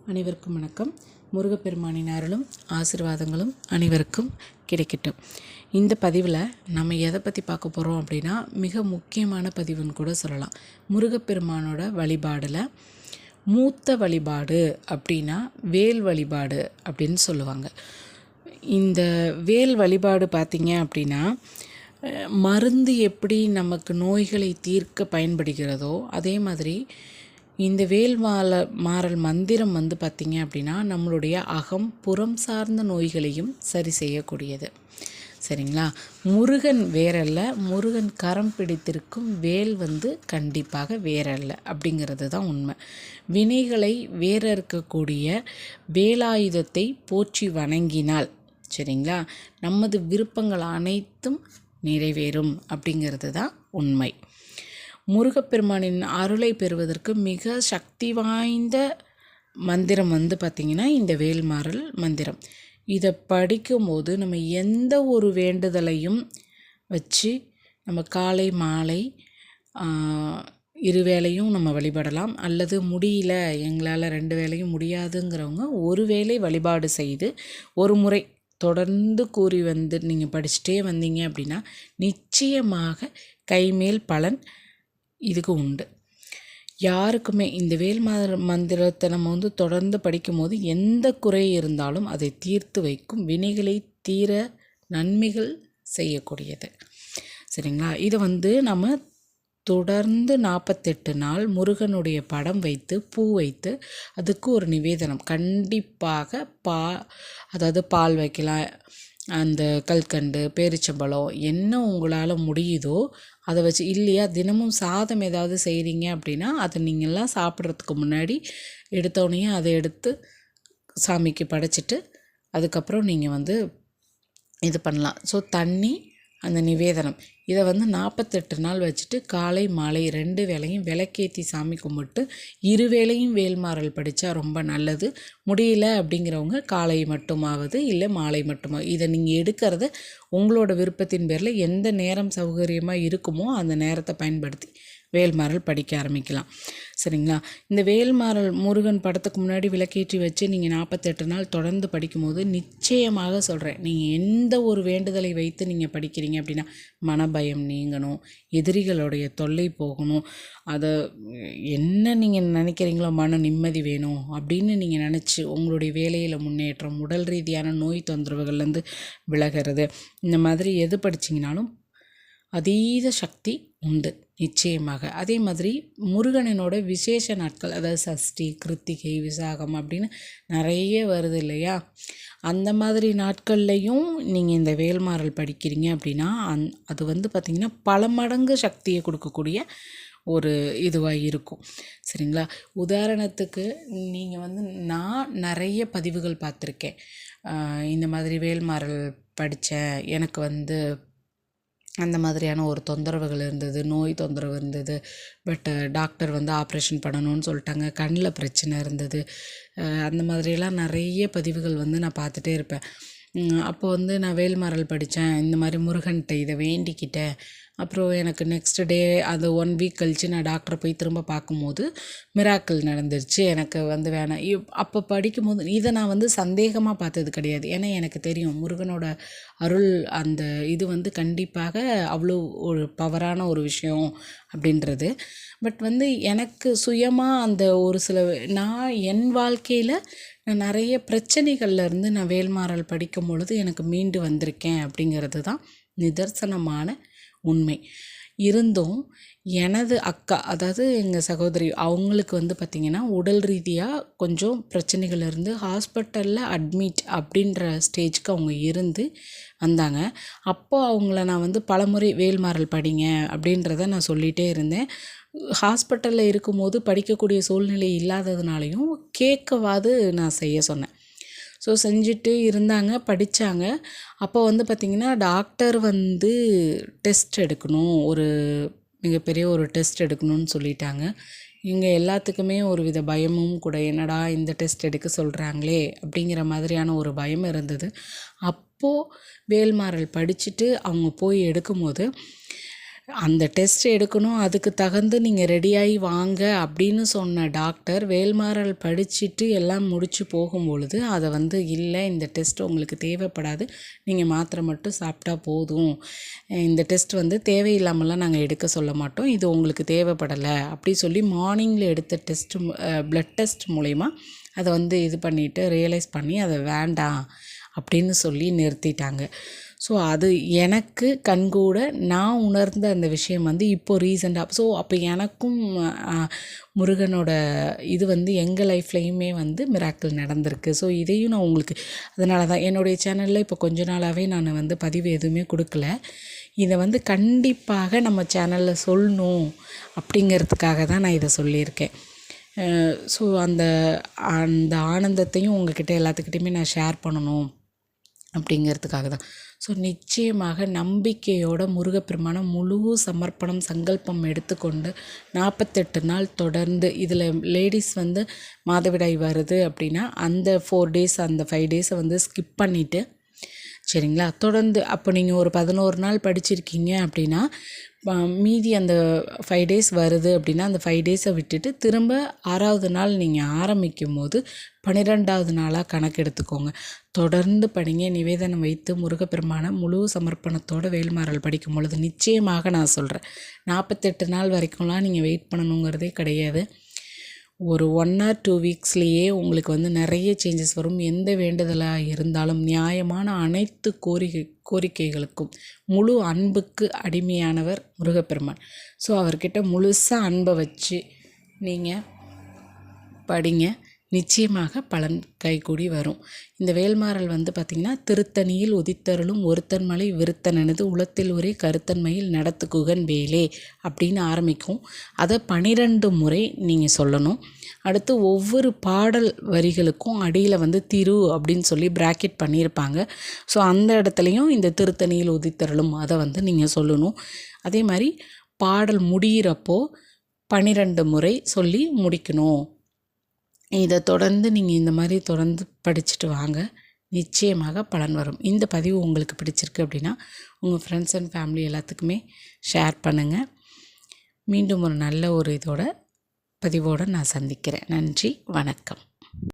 அனைவருக்கும் வணக்கம். முருகப்பெருமானின் அருளும் ஆசீர்வாதங்களும் அனைவருக்கும் கிடைக்கட்டும். இந்த பதிவில் நம்ம எதை பற்றி பார்க்க போகிறோம் அப்படின்னா, மிக முக்கியமான பதிவுன்னு கூட சொல்லலாம். முருகப்பெருமானோட வழிபாடில் மூத்த வழிபாடு அப்படின்னா வேல் வழிபாடு அப்படின்னு சொல்லுவாங்க. இந்த வேல் வழிபாடு பார்த்திங்க அப்படின்னா, மருந்து எப்படி நமக்கு நோய்களை தீர்க்க பயன்படுகிறதோ அதே மாதிரி இந்த வேல் மாறல் மந்திரம் பார்த்திங்க அப்படின்னா நம்மளுடைய அகம் புறம் சார்ந்த நோய்களையும் சரி செய்யக்கூடியது. சரிங்களா? முருகன் வேறல்ல, முருகன் கரம் பிடித்திருக்கும் வேல் கண்டிப்பாக வேறல்ல அப்படிங்கிறது தான் உண்மை. வினைகளை வேற இருக்கக்கூடிய வேலாயுதத்தை போற்றி வணங்கினால் சரிங்களா, நமது விருப்பங்கள் அனைத்தும் நிறைவேறும் அப்படிங்கிறது தான் உண்மை. முருகப்பெருமானின் அருளை பெறுவதற்கு மிக சக்தி வாய்ந்த மந்திரம் பார்த்திங்கன்னா இந்த வேல்மாறல் மந்திரம். இதை படிக்கும்போது நம்ம எந்த ஒரு வேண்டுதலையும் வச்சு நம்ம காலை மாலை இருவேளையும் நம்ம வழிபடலாம். அல்லது முடியல, எங்களால் 2 வேளையும் முடியாதுங்கிறவங்க ஒரு வேளை வழிபாடு செய்து ஒரு முறை தொடர்ந்து கூறி நீங்கள் படிச்சுட்டே வந்தீங்க அப்படின்னா நிச்சயமாக கைமேல் பலன் இதுக்கு உண்டு. யாருக்குமே இந்த வேல் மந்திரத்தை நம்ம தொடர்ந்து படிக்கும்போது எந்த குறை இருந்தாலும் அதை தீர்த்து வைக்கும், வினைகளை தீர நன்மைகள் செய்யக்கூடியது. சரிங்களா? இதை நம்ம தொடர்ந்து 48 நாள் முருகனுடைய படம் வைத்து பூ வைத்து அதுக்கு ஒரு நிவேதனம் கண்டிப்பாக அதாவது பால் வைக்கலாம், அந்த கல்கண்டு பேரிச்சம்பழம் என்ன உங்களால் முடியுதோ அதை வச்சு, இல்லையா தினமும் சாதம் ஏதாவது செய்கிறீங்க அப்படின்னா அதை நீங்கள்லாம் சாப்பிட்றதுக்கு முன்னாடி எடுத்தோடனே அதை எடுத்து சாமிக்கு படைச்சிட்டு அதுக்கப்புறம் நீங்கள் இது பண்ணலாம். ஸோ தண்ணி அந்த நிவேதனம் இதை 48 நாள் வச்சுட்டு காலை மாலை 2 வேளையும் விளக்கேற்றி சாமி கும்பிட்டு இருவேளையும் வேல்மாறல் படித்தா ரொம்ப நல்லது. முடியல அப்படிங்கிறவங்க காலை மட்டுமாவது இல்லை மாலை மட்டுமா, இதை நீங்கள் எடுக்கிறத உங்களோட விருப்பத்தின் பேரில் எந்த நேரம் சௌகரியமாக இருக்குமோ அந்த நேரத்தை பயன்படுத்தி வேல்மாறல் படிக்க ஆரம்பிக்கலாம். சரிங்களா? இந்த வேல்மாறல் முருகன் படத்துக்கு முன்னாடி விளக்கேற்றி வச்சு நீங்கள் 48 நாள் தொடர்ந்து படிக்கும்போது நிச்சயமாக சொல்கிறேன், நீங்கள் எந்த ஒரு வேண்டுதலை வைத்து நீங்கள் படிக்கிறீங்க அப்படின்னா மனபயம் நீங்கணும், எதிரிகளுடைய தொல்லை போகணும், அதை என்ன நீங்கள் நினைக்கிறீங்களோ மன நிம்மதி வேணும் அப்படின்னு நீங்கள் நினச்சி உங்களுடைய வேலையில் முன்னேற்றம், உடல் ரீதியான நோய் தொந்தரவுகள்லேருந்து விலகிறது, இந்த மாதிரி எது படிச்சிங்கனாலும் அதீத சக்தி உண்டு நிச்சயமாக. அதே மாதிரி முருகனோட விசேஷ நாட்கள், அதாவது சஷ்டி, கிருத்திகை, விசாகம் அப்படின்னு நிறைய வருது இல்லையா, அந்த மாதிரி நாட்கள்லையும் நீங்கள் இந்த வேல்மாறல் படிக்கிறீங்க அப்படின்னா அது பார்த்திங்கன்னா பல மடங்கு சக்தியை கொடுக்கக்கூடிய ஒரு இதுவாக இருக்கும். சரிங்களா? உதாரணத்துக்கு நீங்கள் நான் நிறைய பதிவுகள் பார்த்துருக்கேன். இந்த மாதிரி வேல்மாறல் படித்தேன், எனக்கு அந்த மாதிரியான ஒரு தொந்தரவுகள் இருந்தது, நோய் தொந்தரவு இருந்தது, பட் டாக்டர் ஆப்ரேஷன் பண்ணணும்னு சொல்லிட்டாங்க, கண்ணில் பிரச்சனை இருந்தது, அந்த மாதிரியெல்லாம் நிறைய பதிவுகள் நான் பார்த்துட்டே இருப்பேன். அப்போ நான் வேல்மாறல் படித்தேன், இந்த மாதிரி முருகன்கிட்ட இதை வேண்டிக்கிட்டேன், அப்புறம் எனக்கு நெக்ஸ்ட் டே அது 1 வீக் கழித்து நான் டாக்டரை போய் திரும்ப பார்க்கும்போது மிராக்கிள் நடந்துருச்சு. எனக்கு வேணாம். அப்போ படிக்கும்போது இதை நான் சந்தேகமாக பார்த்தது கிடையாது. ஏன்னா எனக்கு தெரியும் முருகனோட அருள் அந்த இது கண்டிப்பாக அவ்வளோ ஒரு பவரான ஒரு விஷயம் அப்படின்றது. பட் எனக்கு சுயமாக அந்த ஒரு சில நான் என் வாழ்க்கையில் நான் நிறைய பிரச்சனைகள்லேருந்து நான் வேல்மாறல் படிக்கும் பொழுது எனக்கு மீண்டு வந்திருக்கேன் அப்படிங்கிறது தான் நிதர்சனமான உண்மை. இருந்தும் எனது அக்கா, அதாவது எங்கள் சகோதரி, அவங்களுக்கு பார்த்திங்கன்னா உடல் ரீதியாக கொஞ்சம் பிரச்சனைகள் இருந்து ஹாஸ்பிட்டலில் அட்மிட் அப்படின்ற ஸ்டேஜ்க்கு அவங்க இருந்து வந்தாங்க. அப்போது அவங்கள நான் பலமுறை வேல்மாறல் படிங்க அப்படின்றத நான் சொல்லிகிட்டே இருந்தேன். ஹாஸ்பிட்டலில் இருக்கும்போது படிக்கக்கூடிய சூழ்நிலை இல்லாததுனாலையும் கேட்கவாது நான் செய்ய சொன்னேன். ஸோ செஞ்சுட்டு இருந்தாங்க, படித்தாங்க. அப்போ பார்த்திங்கன்னா டாக்டர் டெஸ்ட் எடுக்கணும், ஒரு மிகப்பெரிய ஒரு டெஸ்ட் எடுக்கணும்னு சொல்லிட்டாங்க. இங்கே எல்லாத்துக்குமே ஒரு வித பயமும் கூட, என்னடா இந்த டெஸ்ட் எடுக்க சொல்கிறாங்களே அப்படிங்கிற மாதிரியான ஒரு பயம் இருந்தது. அப்போது வேல்மாறல் படிச்சுட்டு அவங்க போய் எடுக்கும்போது அந்த டெஸ்ட் எடுக்கணும், அதுக்கு தகுந்து நீங்கள் ரெடியாகி வாங்க அப்படின்னு சொன்ன டாக்டர் வேல்மாறல் படிச்சுட்டு எல்லாம் முடித்து போகும்பொழுது அதை வந்து இல்லை, இந்த டெஸ்ட் உங்களுக்கு தேவைப்படாது, நீங்கள் மாத்திரை மட்டும் சாப்பிட்டா போதும், இந்த டெஸ்ட் வந்து தேவையில்லாமலாம் நாங்கள் எடுக்க சொல்ல மாட்டோம், இது உங்களுக்கு தேவைப்படலை அப்படி சொல்லி மார்னிங்கில் எடுத்த டெஸ்ட்டு ப்ளட் டெஸ்ட் மூலயமா அதை வந்து இது பண்ணிவிட்டு ரியலைஸ் பண்ணி அதை வேண்டாம் அப்படின்னு சொல்லி நிறுத்திட்டாங்க. ஸோ அது எனக்கு கண்கூட நான் உணர்ந்த அந்த விஷயம் வந்து இப்போது ரீசெண்டாக. ஸோ அப்போ எனக்கும் முருகனோட இது வந்து எங்கள் லைஃப்லேயுமே வந்து மிராக்கிள் நடந்திருக்கு. ஸோ இதையும் நான் உங்களுக்கு அதனால தான் என்னுடைய சேனலில் இப்போ கொஞ்ச நாளாகவே நான் வந்து பதிவு எதுவுமே கொடுக்கல. இதை வந்து கண்டிப்பாக நம்ம சேனலில் சொல்லணும் அப்படிங்கிறதுக்காக தான் நான் இதை சொல்லியிருக்கேன். ஸோ அந்த அந்த ஆனந்தத்தையும் உங்கள்கிட்ட எல்லாத்துக்கிட்டையுமே நான் ஷேர் பண்ணணும் அப்படிங்கிறதுக்காக தான். ஸோ நிச்சயமாக நம்பிக்கையோட முருகப்பெருமான முழு சமர்ப்பணம் சங்கல்பம் எடுத்துக்கொண்டு 48 நாள் தொடர்ந்து, இதில் லேடிஸ் வந்து மாதவிடாய் வருது அப்படின்னா அந்த 4 டேஸ் அந்த 5 டேஸை வந்து ஸ்கிப் பண்ணிவிட்டு சரிங்களா, தொடர்ந்து அப்போ நீங்கள் ஒரு 11 நாள் படிச்சிருக்கீங்க அப்படின்னா மீதி அந்த 5 டேஸ் வருது அப்படின்னா அந்த 5 டேஸை விட்டுட்டு திரும்ப 6வது நாள் நீங்கள் ஆரம்பிக்கும் போது 12வது நாளாக கணக்கு எடுத்துக்கோங்க. தொடர்ந்து படிங்க, நிவேதனம் வைத்து முருகப்பெருமான முழு சமர்ப்பணத்தோடு வேல்மாறல் படிக்கும் பொழுது நிச்சயமாக நான் சொல்கிறேன், 48 நாள் வரைக்கும்லாம் நீங்கள் வெயிட் பண்ணணுங்கிறதே கிடையாது. ஒரு 1 or 2 வீக்ஸ்லேயே உங்களுக்கு வந்து நிறைய சேஞ்சஸ் வரும். எந்த வேண்டுதலாக இருந்தாலும் நியாயமான அனைத்து கோரிக்கைகளுக்கும் முழு அன்புக்கு அடிமையானவர் முருகப்பெருமான். ஸோ அவர்கிட்ட முழுசாக அன்பை வச்சு நீங்கள் படிங்க, நிச்சயமாக பலன் கைகூடி வரும். இந்த வேல்மாறல் வந்து பார்த்திங்கன்னா, திருத்தணியில் உதித்தருளும் ஒருத்தன் மலை விருத்தனது உளத்தில் ஒரே கருத்தன்மையில் நடத்துகுகன் வேலே அப்படின்னு ஆரம்பிக்கும். அதை 12 முறை நீங்கள் சொல்லணும். அடுத்து ஒவ்வொரு பாடல் வரிகளுக்கும் அடியில் வந்து திரு அப்படின்னு சொல்லி பிராக்கெட் பண்ணியிருப்பாங்க. ஸோ அந்த இடத்துலையும் இந்த திருத்தணியில் உதித்தருளும் அதை வந்து நீங்கள் சொல்லணும். அதே மாதிரி பாடல் முடிகிறப்போ 12 முறை சொல்லி முடிக்கணும். இதை தொடர்ந்து நீங்கள் இந்த மாதிரி தொடர்ந்து படிச்சுட்டு வாங்க, நிச்சயமாக பலன் வரும். இந்த பதிவு உங்களுக்கு பிடிச்சிருக்கு அப்படின்னா உங்கள் ஃப்ரெண்ட்ஸ் அண்ட் ஃபேமிலி எல்லாத்துக்குமே ஷேர் பண்ணுங்கள். மீண்டும் ஒரு நல்ல ஒரு பதிவோடு நான் சந்திக்கிறேன். நன்றி, வணக்கம்.